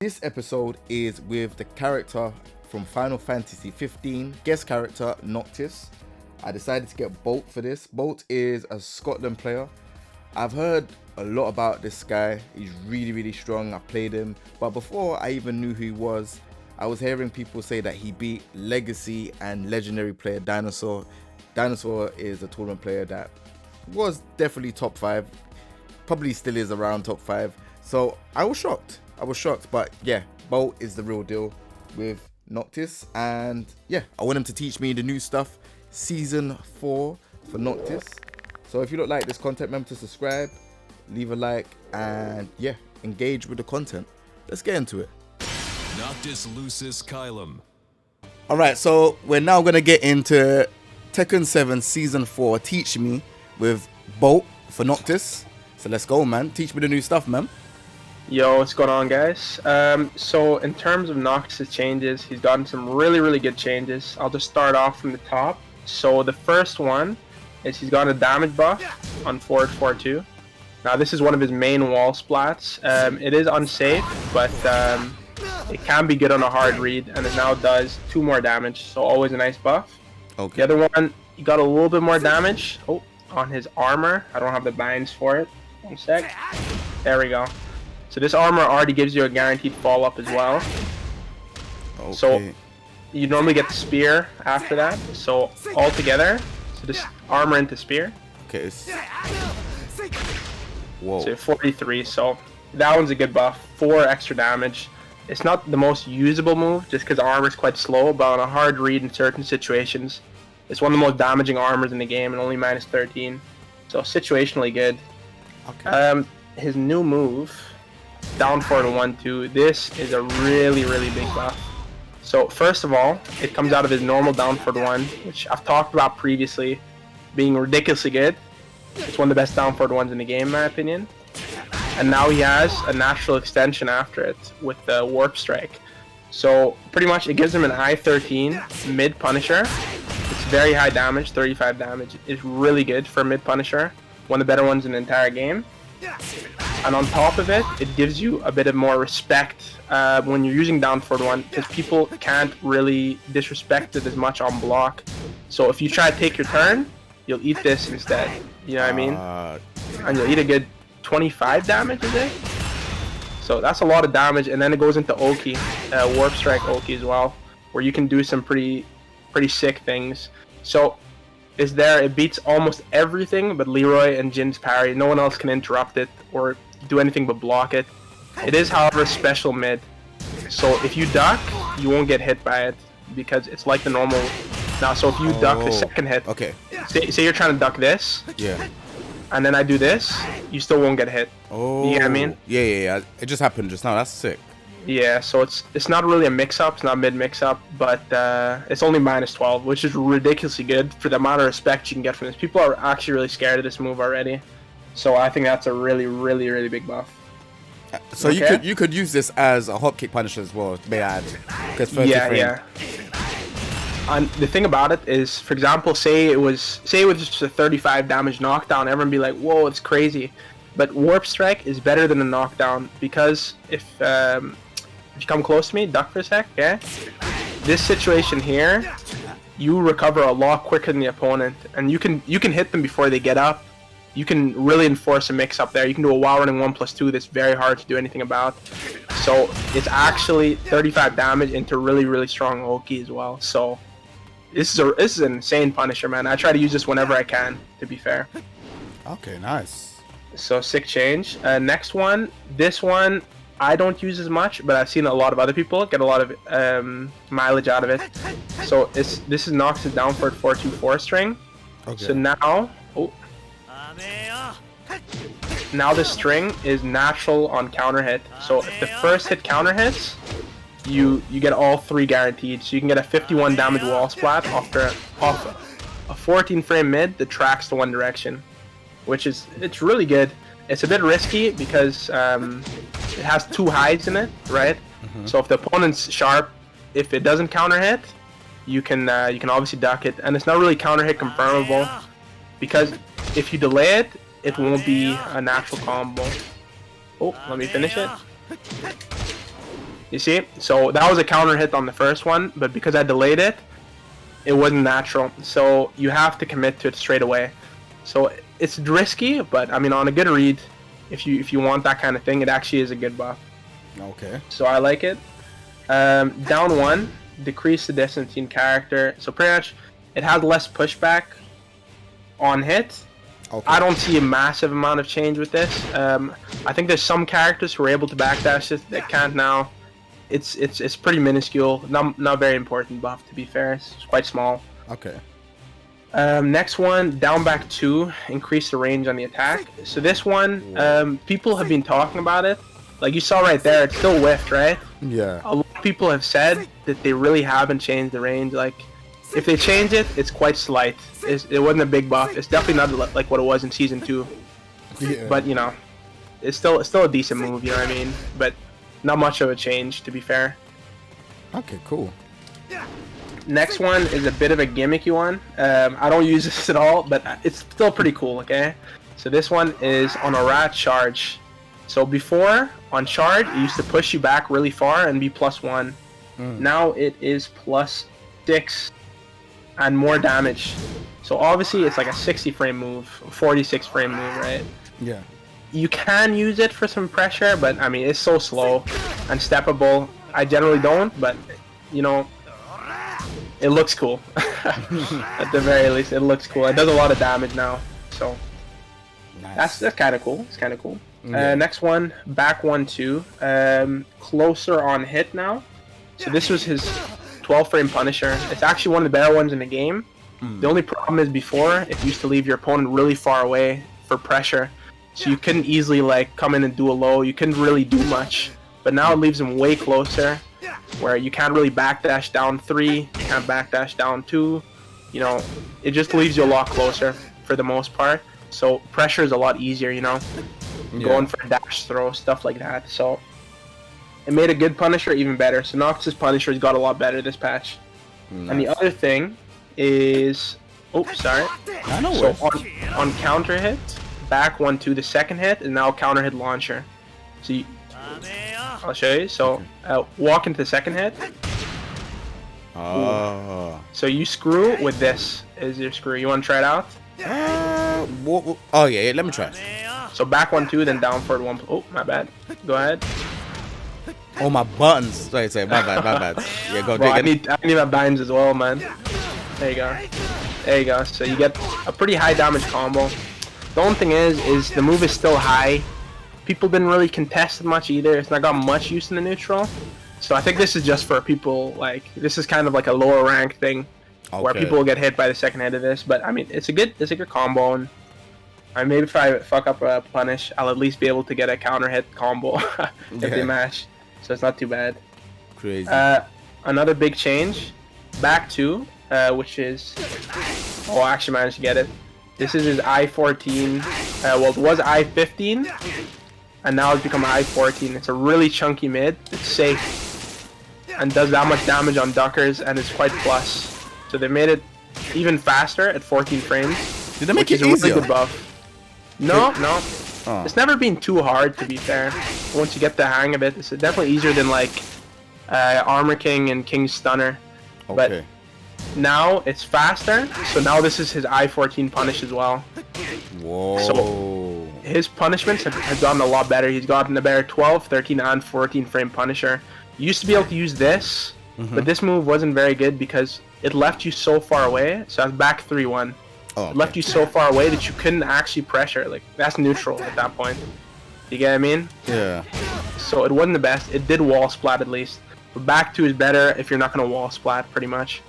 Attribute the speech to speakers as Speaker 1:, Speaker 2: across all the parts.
Speaker 1: This episode is with the character from Final Fantasy 15, guest character Noctis. I decided to get Bolt for this. Bolt is a Scotland player. I've heard a lot about this guy. He's really strong. I played him, but before I even knew who he was, I was hearing people say that he beat Legacy and legendary player Dinosaur. Dinosaur is a tournament player that was definitely top 5, probably still is around top 5. So I was shocked, but yeah, Bolt is the real deal with Noctis, and yeah, I want him to teach me the new stuff. Season 4 for Noctis. So if you don't like this content, remember to subscribe, leave a like, and yeah, engage with the content. Let's get into it.
Speaker 2: Noctis Lucis Kylum.
Speaker 1: Alright, so we're now going to get into Tekken 7 Season 4, Teach Me, with Bolt for Noctis. So let's go, man. Teach me the new stuff, man.
Speaker 3: Yo, what's going on, guys? So in terms of Noctis' changes, he's gotten some really good changes. I'll just start off from the top. So the first one is he's got a damage buff on forward 4-2. Now this is one of his main wall splats. It is unsafe, but it can be good on a hard read, and it now does 2 more damage, so always a nice buff.
Speaker 1: Okay.
Speaker 3: The other one, he got a little bit more damage on his armor. I don't have the binds for it. One sec. There we go. So this armor already gives you a guaranteed fall up as well.
Speaker 1: Okay.
Speaker 3: So you normally get the spear after that. So all together, so this armor into spear.
Speaker 1: Okay. Whoa.
Speaker 3: So 43. So that one's a good buff. 4 extra damage. It's not the most usable move just because armor is quite slow, but on a hard read in certain situations, it's one of the most damaging armors in the game and only minus 13. So situationally good.
Speaker 1: Okay.
Speaker 3: His new move, down forward 1-2. This is a really big buff. So first of all, it comes out of his normal down forward 1, which I've talked about previously, being ridiculously good. It's one of the best down forward 1s in the game, in my opinion. And now he has a natural extension after it with the Warp Strike. So pretty much it gives him an I-13 mid Punisher. It's very high damage, 35 damage. It's really good for mid Punisher. One of the better ones in the entire game. And on top of it, it gives you a bit of more respect when you're using down forward 1, because people can't really disrespect it as much on block. So if you try to take your turn, you'll eat this instead. You know what I mean? And you'll eat a good 25 damage, is it? So that's a lot of damage, and then it goes into Oki, Warp Strike Oki as well, where you can do some pretty sick things. So it beats almost everything but Leroy and Jin's parry. No one else can interrupt it or do anything but block it. It is, however, special mid. So if you duck, you won't get hit by it because it's like the normal. Now, so if you duck the second hit,
Speaker 1: okay.
Speaker 3: Say you're trying to duck this,
Speaker 1: Yeah.
Speaker 3: and then I do this, you still won't get hit.
Speaker 1: Oh.
Speaker 3: You get what I mean?
Speaker 1: Yeah. It just happened just now. That's sick.
Speaker 3: Yeah, so it's not really a mix-up, it's not mid mix-up, but it's only minus 12, which is ridiculously good for the amount of respect you can get from this. People are actually really scared of this move already, so I think that's a really big buff.
Speaker 1: So
Speaker 3: okay.
Speaker 1: you could use this as a hop kick punisher as well, may I add?
Speaker 3: Yeah. And the thing about it is, for example, say it was just a 35 damage knockdown, everyone be like, whoa, it's crazy. But Warp Strike is better than a knockdown because if you come close to me, duck for a sec, okay? This situation here, you recover a lot quicker than the opponent, and you can hit them before they get up. You can really enforce a mix-up there. You can do a while running 1+2 that's very hard to do anything about. So it's actually 35 damage into really strong Oki as well. So this is an insane Punisher, man. I try to use this whenever I can, to be fair.
Speaker 1: Okay, nice.
Speaker 3: So sick change. Next one, this one I don't use as much, but I've seen a lot of other people get a lot of mileage out of it. So this is Noctis down for 4-2-4 string.
Speaker 1: Okay.
Speaker 3: So now, now the string is natural on counter hit. So if the first hit counter hits, you get all 3 guaranteed. So you can get a 51 damage wall splat off a 14 frame mid that tracks to one direction, which is really good. It's a bit risky because it has 2 hides in it, right? Mm-hmm. So if the opponent's sharp, if it doesn't counter hit, you can obviously duck it, and it's not really counter hit confirmable because if you delay it, it won't be a natural combo. Oh, let me finish it. You see? So that was a counter hit on the first one, but because I delayed it, it wasn't natural. So you have to commit to it straight away. So it's risky, but I mean, on a good read, if you want that kind of thing, it actually is a good buff.
Speaker 1: Okay.
Speaker 3: So I like it. Down 1, decrease the distance in character. So pretty much, it has less pushback on hit.
Speaker 1: Okay.
Speaker 3: I don't see a massive amount of change with this. I think there's some characters who are able to backdash it that can't now. It's pretty minuscule. Not very important buff, to be fair. It's quite small.
Speaker 1: Okay.
Speaker 3: Next one, down back 2, increase the range on the attack. So this one, people have been talking about it. Like you saw right there, it's still whiffed, right?
Speaker 1: Yeah.
Speaker 3: A lot of people have said that they really haven't changed the range. Like, if they change it, it's quite slight. It wasn't a big buff. It's definitely not like what it was in Season 2.
Speaker 1: Yeah.
Speaker 3: But, you know, it's still a decent move, you know what I mean? But not much of a change, to be fair.
Speaker 1: Okay, cool.
Speaker 3: Next one is a bit of a gimmicky one. I don't use this at all, but it's still pretty cool, okay? So this one is on a Rad Charge. So before, on Charge, it used to push you back really far and be +1. Now it is +6 and more damage. So obviously it's like a 60 frame move, 46 frame move, right?
Speaker 1: Yeah.
Speaker 3: You can use it for some pressure, but I mean, it's so slow and steppable. I generally don't, but you know, it looks cool. At the very least, it looks cool. It does a lot of damage now, so
Speaker 1: Nice.
Speaker 3: that's kind of cool. It's kind of cool.
Speaker 1: Yeah.
Speaker 3: Next one, back 1-2, closer on hit now. So this was his 12 frame Punisher. It's actually one of the better ones in the game. The only problem is before, it used to leave your opponent really far away for pressure. So you couldn't easily like come in and do a low. You couldn't really do much. But now it leaves him way closer, where you can't really backdash down 3, you can't backdash down 2. You know, it just leaves you a lot closer for the most part. So pressure is a lot easier, you know, going for a dash throw, stuff like that. So it made a good Punisher even better. So Noctis' Punisher's got a lot better this patch.
Speaker 1: Nice.
Speaker 3: And the other thing is, oh, sorry.
Speaker 1: I know
Speaker 3: So
Speaker 1: what.
Speaker 3: on counter hit, back 1-2, the second hit, and now counter hit launcher. So I'll show you. So walk into the second hit.
Speaker 1: Oh.
Speaker 3: So you screw with this is your screw. You want to try it out?
Speaker 1: Oh yeah, let me try.
Speaker 3: So back 1-2, then down forward 1. Oh, my bad. Go ahead.
Speaker 1: Oh, my buttons. Sorry, my bad. Yeah, go.
Speaker 3: Bro, I need my binds as well, man. There you go. There you go. So you get a pretty high damage combo. The only thing is the move is still high. People didn't really contest it much either. It's not got much use in the neutral. So I think this is just for people, like, this is kind of like a lower rank thing. Where people will get hit by the second hit of this. But I mean, it's a good combo. And maybe if I fuck up a punish, I'll at least be able to get a counter hit combo if they match. So it's not too bad.
Speaker 1: Crazy.
Speaker 3: Another big change, back 2, which is, oh, I actually managed to get it. This is his I-14. Well, it was I-15, and now it's become I-14. It's a really chunky mid. It's safe and does that much damage on duckers, and it's quite plus. So they made it even faster at 14 frames.
Speaker 1: Did they make
Speaker 3: which
Speaker 1: it
Speaker 3: is a
Speaker 1: easier?
Speaker 3: really good buff. No.
Speaker 1: Oh.
Speaker 3: It's never been too hard, to be fair. Once you get the hang of it, it's definitely easier than like Armor King and King's Stunner.
Speaker 1: Okay.
Speaker 3: But now it's faster, so now this is his I-14 punish as well.
Speaker 1: Whoa.
Speaker 3: So his punishments have gotten a lot better. He's gotten a better 12, 13, and 14 frame Punisher. You used to be able to use this, but this move wasn't very good because it left you so far away. So that's back 3-1.
Speaker 1: Oh,
Speaker 3: It left you so far away that you couldn't actually pressure. Like, that's neutral at that point. You get what I mean?
Speaker 1: Yeah.
Speaker 3: So it wasn't the best. It did wall splat at least. But back 2 is better if you're not going to wall splat, pretty much.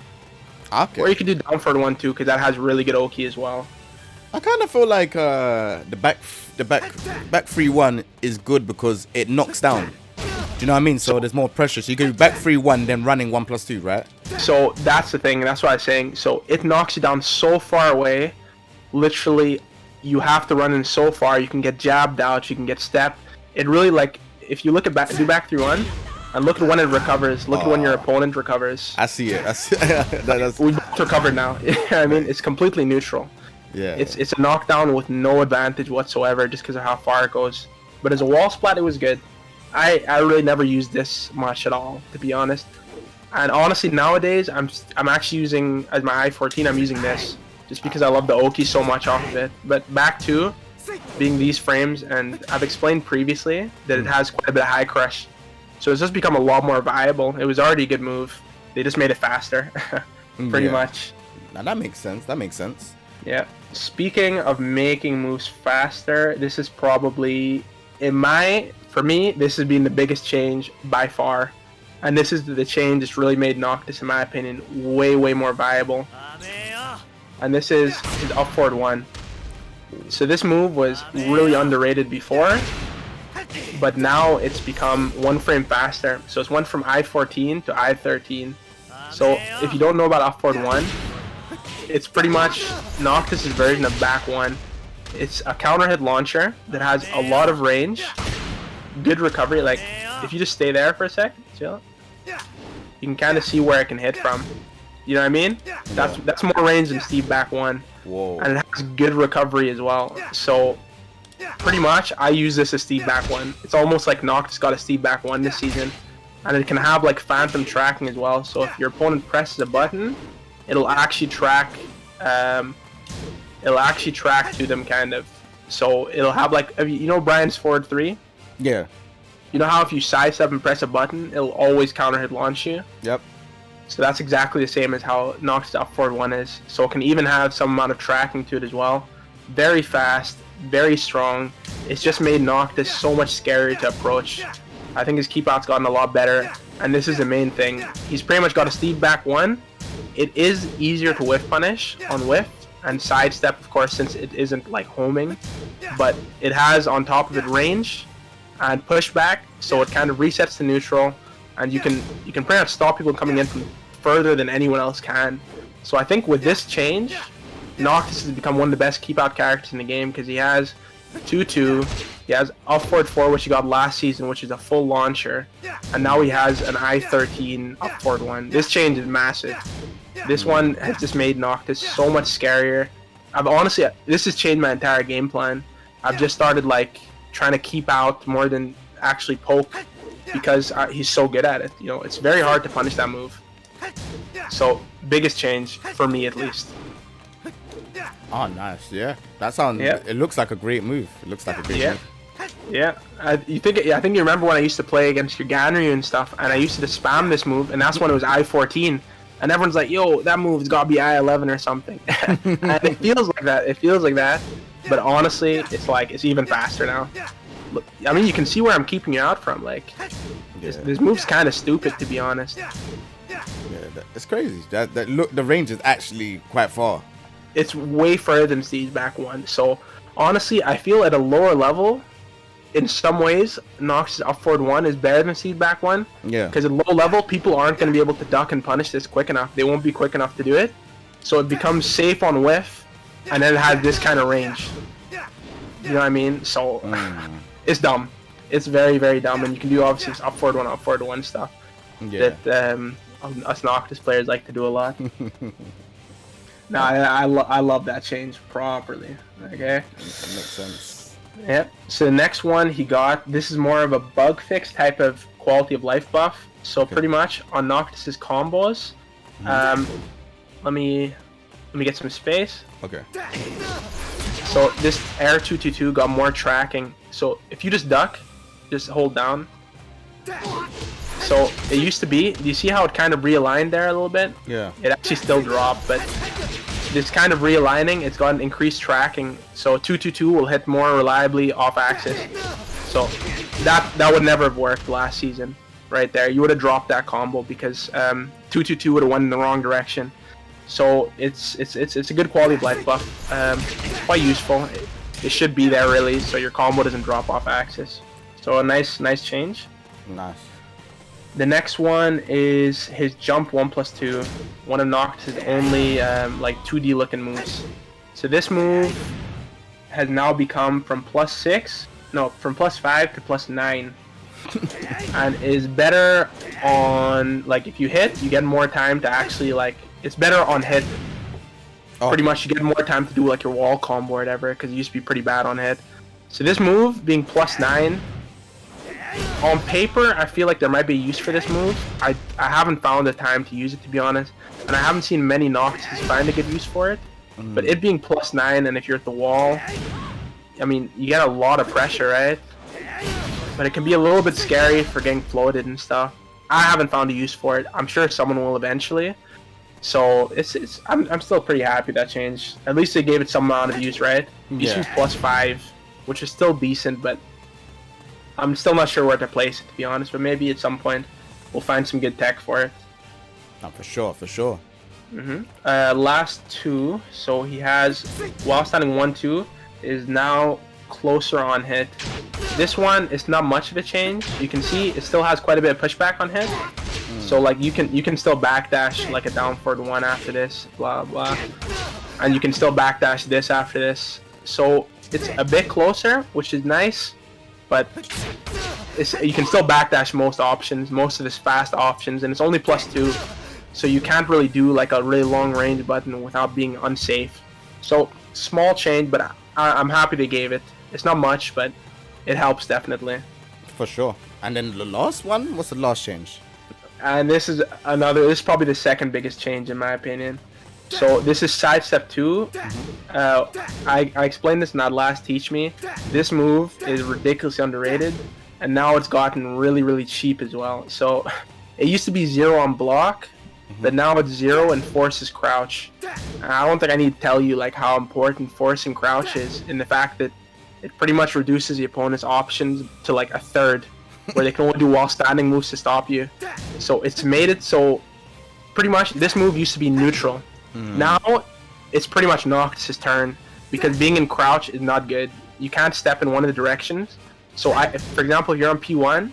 Speaker 1: Okay.
Speaker 3: Or you could do down forward 1 too, because that has really good Oki as well.
Speaker 1: I kind of feel like the back 3-1 is good because it knocks down. Do you know what I mean? So there's more pressure. So you can do back 3-1, then running 1+2, right?
Speaker 3: So that's the thing. That's what I was saying. So it knocks you down so far away. Literally, you have to run in so far. You can get jabbed out. You can get stepped. It really, like, if you look at do back 3-1 and look at when it recovers. Look at when your opponent recovers.
Speaker 1: I see it. I see that's,
Speaker 3: We both recovered now. I mean, it's completely neutral.
Speaker 1: yeah.
Speaker 3: It's a knockdown with no advantage whatsoever just because of how far it goes. But as a wall splat, it was good. I really never used this much at all, to be honest. And honestly, nowadays I'm actually using, as my I-14, I'm using this just because I love the Oki so much off of it. But back to being these frames, and I've explained previously that it has quite a bit of high crush, so it's just become a lot more viable. It was already a good move. They just made it faster, pretty much.
Speaker 1: Now that makes sense. That makes sense.
Speaker 3: Yeah. Speaking of making moves faster, this is probably, for me, this has been the biggest change by far. And this is the change that's really made Noctis, in my opinion, way, way more viable. And this is his up forward 1. So this move was really underrated before, but now it's become 1 frame faster. So it's went from I-14 to I-13. So if you don't know about up forward 1, it's pretty much Noctis' version of back 1. It's a counter hit launcher that has a lot of range, good recovery. Like, if you just stay there for a sec, chill, you can kind of see where it can hit from. You know what I mean? That's more range than Steve back 1.
Speaker 1: Whoa.
Speaker 3: And it has good recovery as well. So pretty much I use this as Steve back 1. It's almost like Noctis got a Steve back 1 this season. And it can have like phantom tracking as well. So if your opponent presses a button, it'll actually track to them, kind of. So it'll have like, you know Brian's forward 3?
Speaker 1: Yeah.
Speaker 3: You know how if you sidestep and press a button, it'll always counter hit launch you?
Speaker 1: Yep.
Speaker 3: So that's exactly the same as how Noctis up forward 1 is. So it can even have some amount of tracking to it as well. Very fast, very strong. It's just made Noctis so much scarier to approach. I think his keep out's gotten a lot better, and this is the main thing. He's pretty much got a Steve back 1. It is easier to whiff punish on whiff, and sidestep, of course, since it isn't like homing. But it has on top of it range and pushback, so it kind of resets to neutral, and you can pretty much stop people coming in from further than anyone else can. So I think with this change, Noctis has become one of the best keep out characters in the game, because he has 2-2, he has up forward 4, which he got last season, which is a full launcher, and now he has an I-13 up forward 1. This change is massive. This one has just made Noctis so much scarier. This has changed my entire game plan. I've just started like trying to keep out more than actually poke, because he's so good at it. You know, it's very hard to punish that move. So biggest change for me, at least.
Speaker 1: Oh, nice. Yeah, that sounds. Yeah. It looks like a great move. It looks like a great move.
Speaker 3: Yeah. I think you remember when I used to play against your Ganryu and stuff, and I used to just spam this move, and that's when it was I-14. And everyone's like, yo, that move's gotta be I-11 or something. And it feels like that. It feels like that. But honestly, it's even faster now. Look, I mean, you can see where I'm keeping you out from. Like, this move's kind of stupid, to be honest.
Speaker 1: Yeah, it's crazy. The range is actually quite far.
Speaker 3: It's way further than Steve's back 1. So honestly, I feel at a lower level, in some ways, Noctis' up forward 1 is better than Steve's back 1.
Speaker 1: Yeah.
Speaker 3: Because at low level, people aren't going to be able to duck and punish this quick enough. They won't be quick enough to do it. So it becomes safe on whiff, and then it has this kind of range. You know what I mean? So it's dumb. It's very, very dumb, and you can do obviously this up forward 1 stuff that us Noctis players like to do a lot. No, I love that change properly. Okay.
Speaker 1: That makes sense.
Speaker 3: Yep. So the next one he got, this is more of a bug fix type of quality of life buff. So pretty much on Noctis' combos. Let me get some space.
Speaker 1: Okay.
Speaker 3: So this Air 222 got more tracking. So if you just duck, just hold down. So it used to be, do you see how it kind of realigned there a little bit?
Speaker 1: Yeah.
Speaker 3: It actually still dropped, but this kind of realigning, it's got an increased tracking. So 222 will hit more reliably off axis. So that would never have worked last season, right there. You would have dropped that combo because 222 would have went in the wrong direction. So it's a good quality of life buff. Quite useful. It should be there really, so your combo doesn't drop off axis. So a nice change.
Speaker 1: Nice.
Speaker 3: The next one is his jump 1+2, one of Noctis' only like 2D looking moves. So this move has now become from +5 to +9, and is better on, like, if you hit, you get more time to actually, like, it's better on hit. Pretty much you get more time to do like your wall combo or whatever, because it used to be pretty bad on hit. So this move being +9 On paper, I feel like there might be use for this move. I haven't found the time to use it, to be honest, and I haven't seen many Noctis find a good use for it. But it being +9, and if you're at the wall, I mean, you get a lot of pressure, right? But it can be a little bit scary for getting floated and stuff. I haven't found a use for it. I'm sure someone will eventually. So I'm still pretty happy that changed. At least they gave it some amount of use, right? Use +5, which is still decent, but I'm still not sure where to place it, to be honest. But maybe at some point we'll find some good tech for it.
Speaker 1: Oh, for sure, for sure.
Speaker 3: Last two. So he has while standing 1-2 is now closer on hit. This one is not much of a change. You can see it still has quite a bit of pushback on hit. So like you can still backdash like a down forward 1 after this, blah blah, and you can still backdash this after this. So it's a bit closer, which is nice, but you can still backdash most options, most of his fast options, and it's only +2, so you can't really do like a really long range button without being unsafe. So small change, but I'm happy they gave it. It's not much, but it helps definitely.
Speaker 1: For sure. And then the last one, what's the last change?
Speaker 3: And this is probably the second biggest change in my opinion. So this is Sidestep 2. I explained this in that last Teach Me. This move is ridiculously underrated, and now it's gotten really cheap as well. So it used to be 0 on block, but now it's 0 and forces crouch. And I don't think I need to tell you like how important forcing crouch is, in the fact that it pretty much reduces the opponent's options to like a third, where they can only do while standing moves to stop you. So it's made it so pretty much this move used to be neutral. Now it's pretty much Noctis' turn, because being in crouch is not good. You can't step in one of the directions. So for example, if you're on P1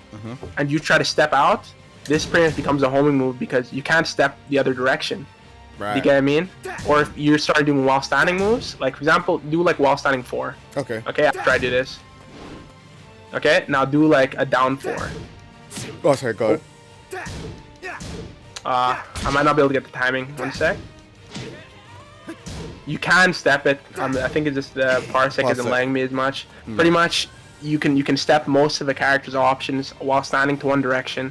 Speaker 3: and you try to step out, this pretty much becomes a homing move because you can't step the other direction.
Speaker 1: Right.
Speaker 3: You get what I mean? Or if you start doing while standing moves, like for example, do like while standing 4.
Speaker 1: Okay.
Speaker 3: Okay, after I do this. Okay, now do like a down 4.
Speaker 1: Oh, sorry, go.
Speaker 3: I might not be able to get the timing. 1 sec. You can step it. I think it's just the parsec isn't letting me as much. Pretty much, you can step most of the character's options while standing to one direction.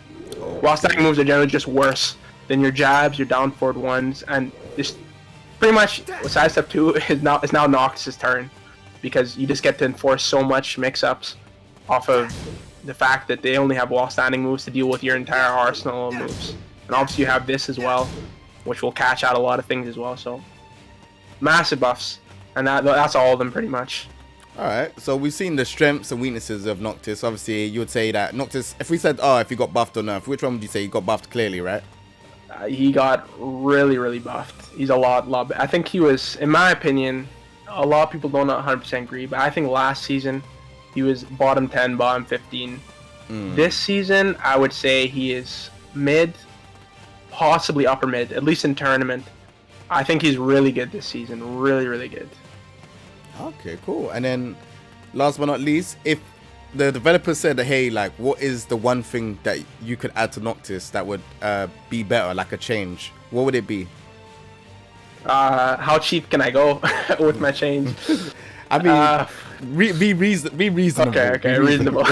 Speaker 3: While standing moves are generally just worse than your jabs, your down forward ones, and just pretty much Sidestep 2 is now Noctis' turn, because you just get to enforce so much mix-ups off of the fact that they only have while standing moves to deal with your entire arsenal of moves. And obviously you have this as well, which will catch out a lot of things as well. So massive buffs, and that's all of them pretty much.
Speaker 1: Alright, so we've seen the strengths and weaknesses of Noctis. Obviously, you would say that Noctis, if we said, if he got buffed or nerfed, which one would you say he got buffed clearly, right?
Speaker 3: He got really buffed. He's a lot I think he was, in my opinion, a lot of people don't 100% agree, but I think last season he was bottom 10, bottom 15. This season, I would say he is mid, possibly upper mid, at least in tournament. I think he's really good this season, really good.
Speaker 1: Okay, cool. And then, last but not least, if the developer said, hey, like, what is the one thing that you could add to Noctis that would be better, like a change, what would it be?
Speaker 3: How cheap can I go with my change?
Speaker 1: I mean, be reasonable.
Speaker 3: Okay, reasonable.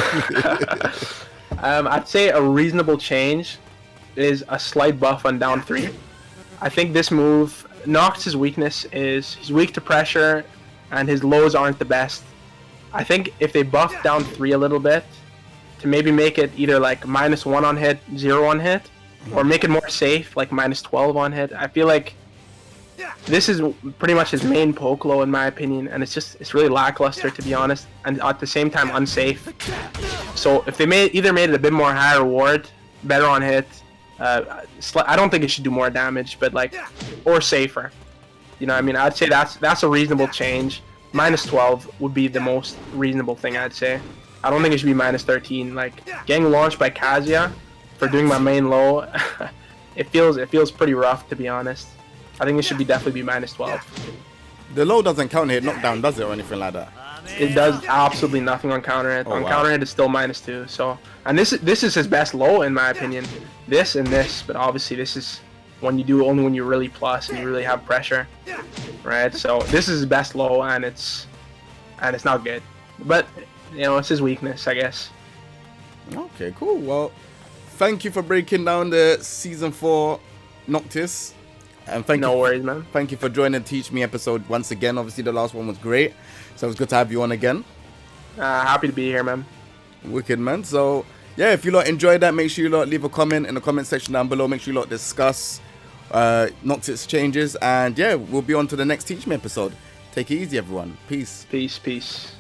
Speaker 3: I'd say a reasonable change is a slight buff on down 3. I think this move, Noctis' weakness is he's weak to pressure, and his lows aren't the best. I think if they buff down 3 a little bit, to maybe make it either like -1 on hit, 0 on hit, or make it more safe, like -12 on hit, I feel like this is pretty much his main poke low in my opinion, and it's really lackluster, to be honest, and at the same time unsafe. So if they either made it a bit more high reward, better on hit, I don't think it should do more damage, but like, or safer. You know what I mean? I'd say that's a reasonable change. -12 would be the most reasonable thing, I'd say. I don't think it should be -13. Like, getting launched by Kazuya for doing my main low, it feels pretty rough, to be honest. I think it should definitely be -12.
Speaker 1: The low doesn't counter hit knockdown, does it, or anything like that?
Speaker 3: It does absolutely nothing on counter hit. Counter hit is still -2. So, and this is his best low in my opinion. This and this, but obviously this is when you do only when you really plus and you really have pressure, right? So this is his best low, and it's not good. But you know, it's his weakness, I guess.
Speaker 1: Okay, cool. Well, thank you for breaking down the season 4 Noctis. And
Speaker 3: No worries, man.
Speaker 1: Thank you for joining the Teach Me episode once again. Obviously, the last one was great. So it was good to have you on again.
Speaker 3: Happy to be here, man.
Speaker 1: Wicked, man. So, yeah, if you lot enjoyed that, make sure you lot leave a comment in the comment section down below. Make sure you lot discuss Noctis changes. And, yeah, we'll be on to the next Teach Me episode. Take it easy, everyone. Peace.
Speaker 3: Peace.